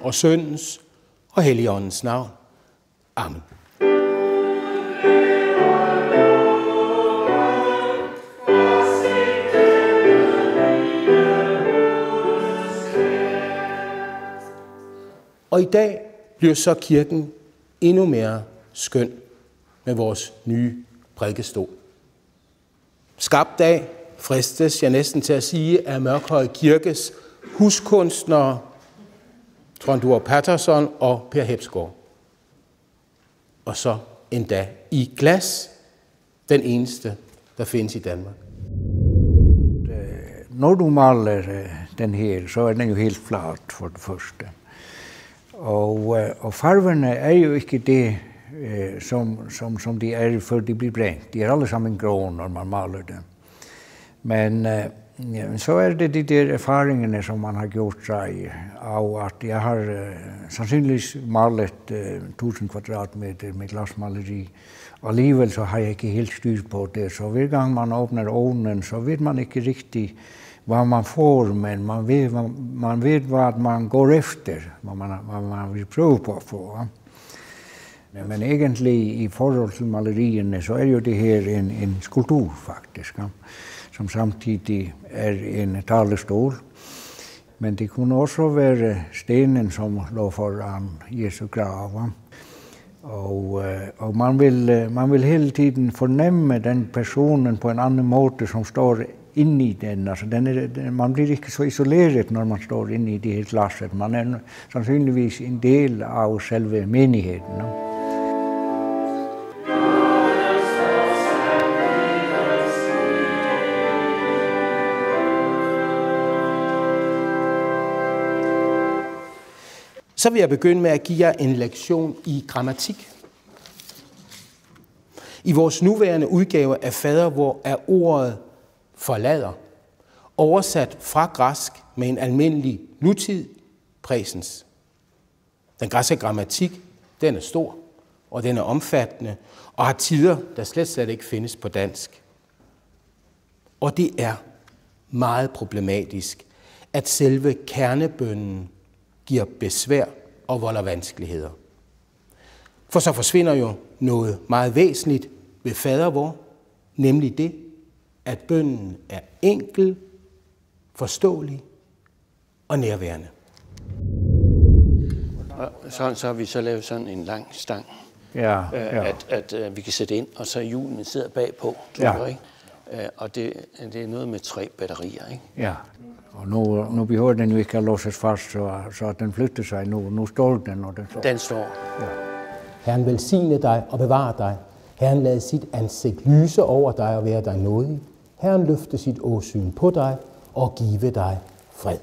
og Søndens og Helligåndens navn. Amen. Og i dag bliver så kirken endnu mere skøn med vores nye prædikestol. Skabt af, fristes jeg næsten til at sige, af Mørkhøj Kirkes huskunstnere Trondur Patterson og Per Hepsgaard. Og så endda i glas, den eneste, der findes i Danmark. Når du maler den her, så er den jo helt flat for det første. Og farverne er jo ikke det, som de er, før de bliver brændt. De er alle sammen grå, når man maler dem. Men så er det de der erfaringerne, som man har gjort sig af, at jeg har sandsynligvis malet 1000 kvadratmeter med glasmaleri. Og alligevel så har jeg ikke helt styr på det. Så hver gang man åbner ovnen, så ved man ikke rigtig, hvad man får, men man ved hvad man går efter, hvad man vil prøve på at få. Men egentlig i forhold til malerierne, så er jo det her en skulptur faktisk, som samtidig er en talerstol. Men det kunne også være stenen, som lå foran Jesu grav. Og man vil hele tiden fornemme den personen på en anden måde, som står inde i den. Altså man bliver ikke så isoleret, når man står inde i det her glasset. Man er sandsynligvis en del af selve menigheden. Så vil jeg begynde med at give jer en lektion i grammatik. I vores nuværende udgave af fadervor er ordet forlader oversat fra græsk med en almindelig nutid, præsens. Den græske grammatik, den er stor, og den er omfattende, og har tider, der slet ikke findes på dansk. Og det er meget problematisk, at selve kernebønnen giver besvær og volder vanskeligheder. For så forsvinder jo noget meget væsentligt ved fadervor, nemlig det, at bønnen er enkel, forståelig og nærværende. Og så har vi så lavet sådan en lang stang, at vi kan sætte ind, og så hjulene sidder bagpå, tror jeg, ikke? Og det er noget med 3 batterier, ikke? Ja. Og nu behøver den jo ikke at låses fast, så den flytter sig nu. Nu står den, og den står. Den står. Ja. Herren velsigne dig og bevare dig. Herren lad sit ansigt lyse over dig og være dig nådig. Herren løfte sit åsyn på dig og give dig fred.